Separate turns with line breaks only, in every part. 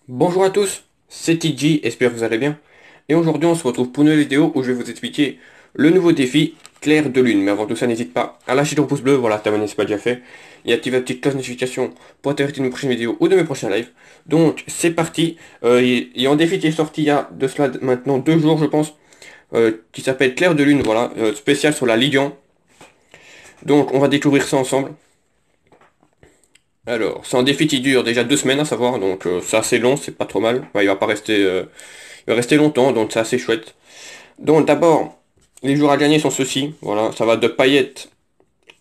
Bonjour à tous, c'est TG, j'espère que vous allez bien. Et aujourd'hui on se retrouve pour une nouvelle vidéo où je vais vous expliquer le nouveau défi Clair de Lune. Mais avant tout ça, n'hésite pas à lâcher ton pouce bleu, voilà, t'abonner si c'est pas déjà fait. Et activer la petite cloche de notification pour être averti de mes prochaines vidéos ou de mes prochains lives. Donc c'est parti. Il y a un défi qui est sorti il y a de cela maintenant 2 jours je pense. Qui s'appelle Clair de Lune, voilà, spécial sur la Ligue 1. Donc on va découvrir ça ensemble. Alors, c'est un défi qui dure déjà 2 semaines à savoir, donc c'est assez long, c'est pas trop mal. Ouais, il va pas rester, il va rester longtemps, donc c'est assez chouette. Donc d'abord, les joueurs à gagner sont ceux-ci, voilà, ça va de Payet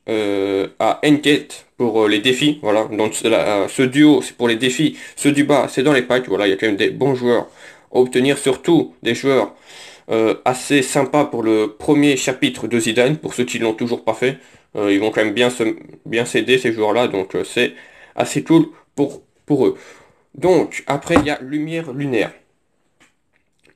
à Nketiah pour les défis, voilà. Donc ce duo, c'est pour les défis, ceux du bas, c'est dans les packs, voilà, il y a quand même des bons joueurs à obtenir, surtout des joueurs assez sympas pour le premier chapitre de Zidane, pour ceux qui l'ont toujours pas fait. Ils vont quand même bien s'aider ces joueurs-là, donc c'est assez cool pour eux. Donc, après, il y a Lumière Lunaire.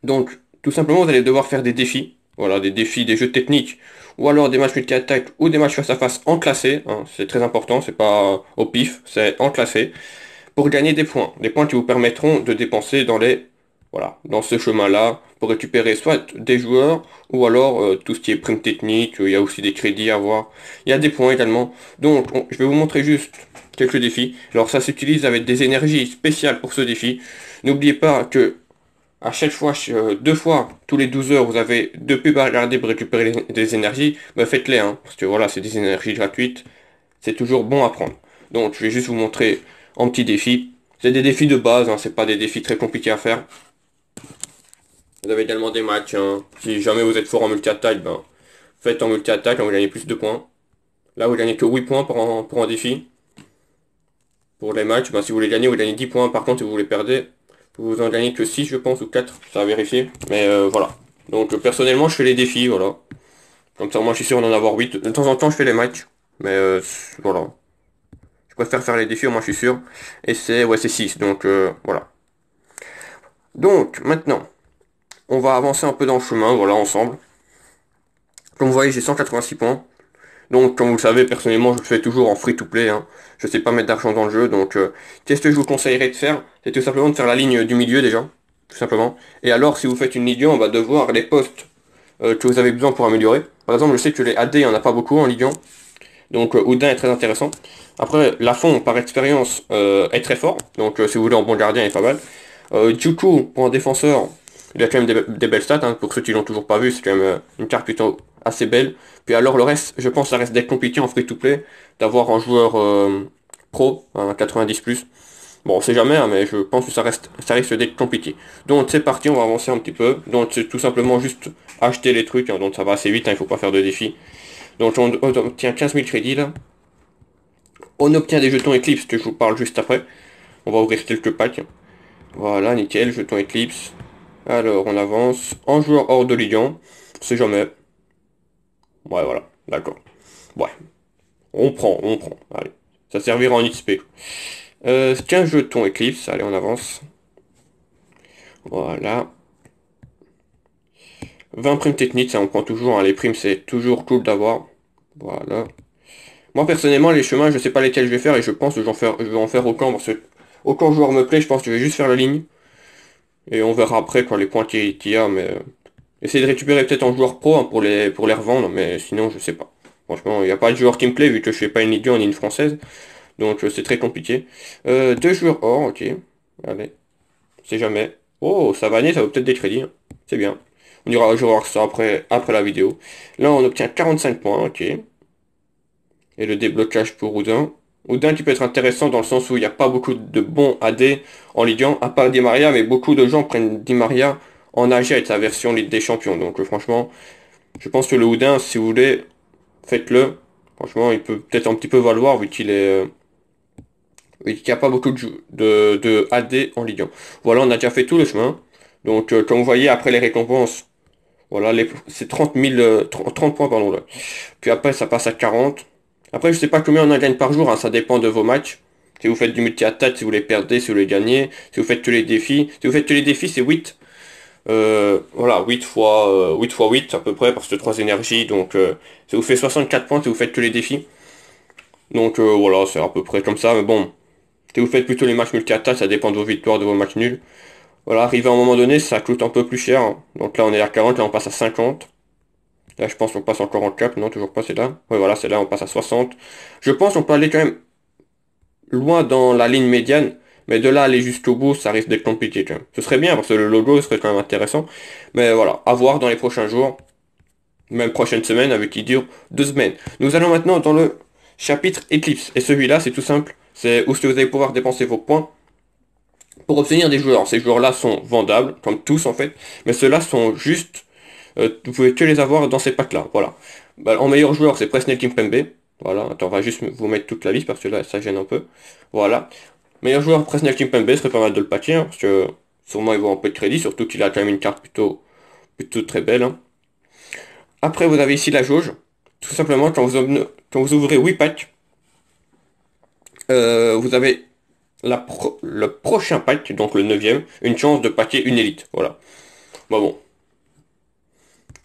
Donc, tout simplement, vous allez devoir faire des défis. Voilà, des défis, des jeux techniques, ou alors des matchs multi-attaque, ou des matchs face-à-face en classé. Hein, c'est très important, c'est pas au pif, c'est en classé. Pour gagner des points. Des points qui vous permettront de dépenser voilà, dans ce chemin-là, pour récupérer soit des joueurs, ou alors tout ce qui est prime technique, il y a aussi des crédits à avoir. Il y a des points également. Donc, je vais vous montrer juste quelques défis. Alors, ça s'utilise avec des énergies spéciales pour ce défi. N'oubliez pas que à chaque fois, 2 fois, tous les 12 heures, vous avez 2 pubs à regarder pour récupérer des énergies, bah faites-les, hein, parce que voilà, c'est des énergies gratuites, c'est toujours bon à prendre. Donc, je vais juste vous montrer un petit défi. C'est des défis de base, hein, c'est pas des défis très compliqués à faire. Vous avez également des matchs, hein. Si jamais vous êtes fort en multi-attaque, ben, faites en multi-attaque, hein, vous gagnez plus de points. Là, vous gagnez que 8 points pour un défi. Pour les matchs, ben, si vous les gagnez, vous gagnez 10 points. Par contre, si vous les perdez, vous en gagnez que 6, je pense, ou 4. Ça à vérifier. Mais voilà. Donc, personnellement, je fais les défis, voilà. Comme ça, moi, je suis sûr d'en avoir 8. De temps en temps, je fais les matchs. Mais voilà. Je préfère faire les défis, au moins, je suis sûr. Et c'est 6. Donc, voilà. Donc, maintenant, on va avancer un peu dans le chemin, voilà, ensemble. Comme vous voyez, j'ai 186 points. Donc, comme vous le savez, personnellement, je le fais toujours en free-to-play, hein. Je sais pas mettre d'argent dans le jeu, donc qu'est-ce que je vous conseillerais de faire? C'est tout simplement de faire la ligne du milieu déjà, tout simplement. Et alors, si vous faites une Ligue 1, on va devoir les postes que vous avez besoin pour améliorer. Par exemple, je sais que les AD, il n'y en a pas beaucoup en Ligue 1, donc Oudin est très intéressant. Après, Lafont, par expérience, est très fort, donc si vous voulez un bon gardien, il est pas mal. Djoukou, pour un défenseur, il a quand même des belles stats, hein. Pour ceux qui l'ont toujours pas vu, c'est quand même une carte plutôt assez belle. Puis alors le reste, je pense que ça reste d'être compliqué en free-to-play, d'avoir un joueur pro, un 90+. Bon, on sait jamais, hein, mais je pense que ça risque d'être compliqué. Donc c'est parti, on va avancer un petit peu. Donc c'est tout simplement juste acheter les trucs, hein, donc ça va assez vite, hein, il faut pas faire de défis. Donc on obtient 15 000 crédits là. On obtient des jetons Eclipse, que je vous parle juste après. On va ouvrir quelques packs. Voilà, nickel, jetons Eclipse. Alors, on avance. En joueur hors de Ligue 1. On sait jamais. Ouais, voilà, d'accord. Ouais, on prend. Allez, ça servira en XP. 15 jetons Eclipse. Allez, on avance. Voilà. 20 primes techniques, ça on prend toujours, hein. Les primes, c'est toujours cool d'avoir. Voilà. Moi, personnellement, les chemins, je sais pas lesquels je vais faire et je pense que je vais en faire aucun parce que aucun joueur me plaît. Je pense que je vais juste faire la ligne. Et on verra après, quoi, les points qu'il y a, mais... Essayer de récupérer peut-être un joueur pro, hein, pour les revendre, mais sinon je sais pas. Franchement, il n'y a pas de joueur qui me plaît vu que je fais pas une Ligue 1 ni une française. Donc c'est très compliqué. 2 joueurs or, ok. Allez. C'est jamais. Oh, Savané, ça vaut peut-être des crédits, hein. C'est bien. Je vais voir ça après la vidéo. Là, on obtient 45 points, ok. Et le déblocage pour Oudin. Oudin qui peut être intéressant dans le sens où il n'y a pas beaucoup de bons AD en Ligue 1, à part Di Maria, mais beaucoup de gens prennent Di Maria en AG avec sa version Ligue des Champions. Donc franchement, je pense que le Houdin, si vous voulez, faites-le. Franchement, il peut peut-être un petit peu valoir vu qu'il n'y a pas beaucoup de AD en Ligue 1. Voilà, on a déjà fait tout le chemin. Donc, comme vous voyez, après les récompenses, voilà, c'est 30 000, 30 points, pardon, là. Puis après, ça passe à 40. Après, je sais pas combien on en gagne par jour, hein, ça dépend de vos matchs. Si vous faites du multi-attaque, si vous les perdez, si vous les gagnez, si vous faites que les défis. Si vous faites que les défis, c'est 8. Voilà, 8 fois 8 à peu près, parce que 3 énergies, donc ça vous fait 64 points si vous faites que les défis. Donc voilà, c'est à peu près comme ça, mais bon, Si vous faites plutôt les matchs multi-attaques, ça dépend de vos victoires, de vos matchs nuls. Voilà, arrivé à un moment donné, ça coûte un peu plus cher, hein. Donc là, on est à 40, là, on passe à 50. Là, je pense qu'on passe encore en cap. Non, toujours pas, c'est là. Oui, voilà, c'est là, on passe à 60. Je pense qu'on peut aller quand même loin dans la ligne médiane. Mais de là aller jusqu'au bout, ça risque d'être compliqué quand même. Ce serait bien parce que le logo serait quand même intéressant. Mais voilà, à voir dans les prochains jours. Même prochaine semaine, avec qui dure 2 semaines. Nous allons maintenant dans le chapitre Eclipse. Et celui-là, c'est tout simple. C'est où est-ce que vous allez pouvoir dépenser vos points pour obtenir des joueurs. Ces joueurs-là sont vendables, comme tous en fait. Mais ceux-là sont juste... vous pouvez que les avoir dans ces packs-là. Voilà. Bah, en meilleur joueur, c'est Presnel Kimpembe. Voilà. Attends, on va juste vous mettre toute la liste parce que là, ça gêne un peu. Voilà. Meilleur joueur, Presnel Kimpembe, serait pas mal de le paquer, hein, parce que sûrement il vaut un peu de crédit, surtout qu'il a quand même une carte plutôt très belle, hein. Après, vous avez ici la jauge. Tout simplement, quand vous ouvrez 8 packs, vous avez le prochain pack, donc le neuvième, une chance de paquer une élite. Voilà. Bon,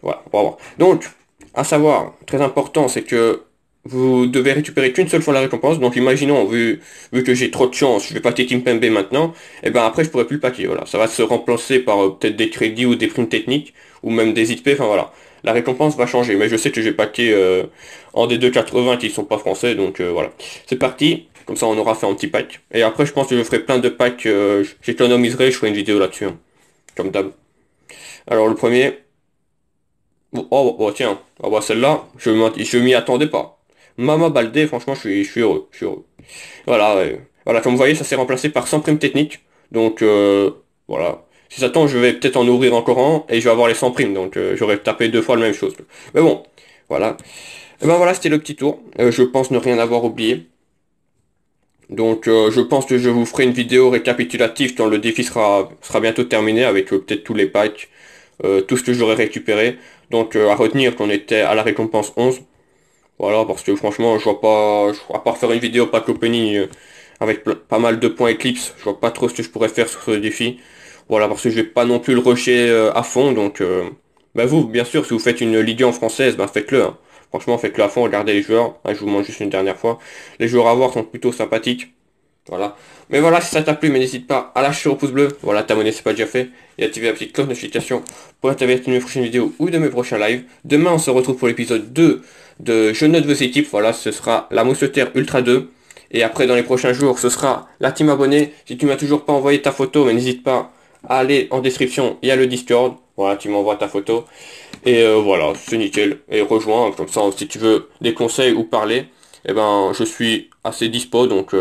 voilà, on va voir. Donc, à savoir, très important, c'est que vous devez récupérer qu'une seule fois la récompense. Donc imaginons, vu que j'ai trop de chance, je vais paquer Kimpembe maintenant, et ben après je pourrai plus le paquer. Voilà. Ça va se remplacer par peut-être des crédits ou des primes techniques, ou même des XP, enfin voilà. La récompense va changer, mais je sais que j'ai paqué en des 2,80 qui sont pas français, donc voilà. C'est parti, comme ça on aura fait un petit pack. Et après je pense que je ferai plein de packs, j'économiserai, je ferai une vidéo là-dessus, hein, comme d'hab. Alors le premier, oh tiens, ah bah celle-là, je m'y attendais pas. Mama Baldé, franchement, je suis heureux, je suis heureux. Voilà, voilà, comme vous voyez, ça s'est remplacé par 100 primes techniques. Donc, voilà. Si ça tombe, je vais peut-être en ouvrir encore un, et je vais avoir les 100 primes, donc j'aurais tapé 2 fois la même chose. Mais bon, voilà. Et ben voilà, c'était le petit tour. Je pense ne rien avoir oublié. Donc, je pense que je vous ferai une vidéo récapitulative quand le défi sera bientôt terminé, avec peut-être tous les packs, tout ce que j'aurais récupéré. Donc, à retenir qu'on était à la récompense 11. Voilà, parce que franchement, à part faire une vidéo pack opening avec pas mal de points Eclipse, je vois pas trop ce que je pourrais faire sur ce défi. Voilà, parce que je vais pas non plus le rusher à fond, donc bah vous, bien sûr, si vous faites une Ligue 1 française, bah faites-le, hein. Franchement, faites-le à fond, regardez les joueurs, hein, je vous montre juste une dernière fois. Les joueurs à voir sont plutôt sympathiques. Voilà. Mais voilà, si ça t'a plu, mais n'hésite pas à lâcher au pouce bleu, voilà, t'abonner si c'est pas déjà fait, et activer la petite cloche de notification pour être averti de mes prochaines vidéos ou de mes prochains lives. Demain, on se retrouve pour l'épisode 2 de Je note vos équipes, voilà, ce sera la Mousquetaire Ultra 2. Et après, dans les prochains jours, ce sera la team abonnée. Si tu m'as toujours pas envoyé ta photo, mais n'hésite pas à aller en description, il y a le Discord. Voilà, tu m'envoies ta photo. Et voilà, c'est nickel. Et rejoins, comme ça, si tu veux des conseils ou parler, eh ben, je suis assez dispo, donc...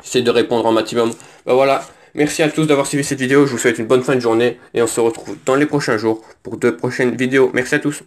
j'essaie de répondre en maximum. Bah voilà, merci à tous d'avoir suivi cette vidéo, je vous souhaite une bonne fin de journée et on se retrouve dans les prochains jours pour de prochaines vidéos. Merci à tous.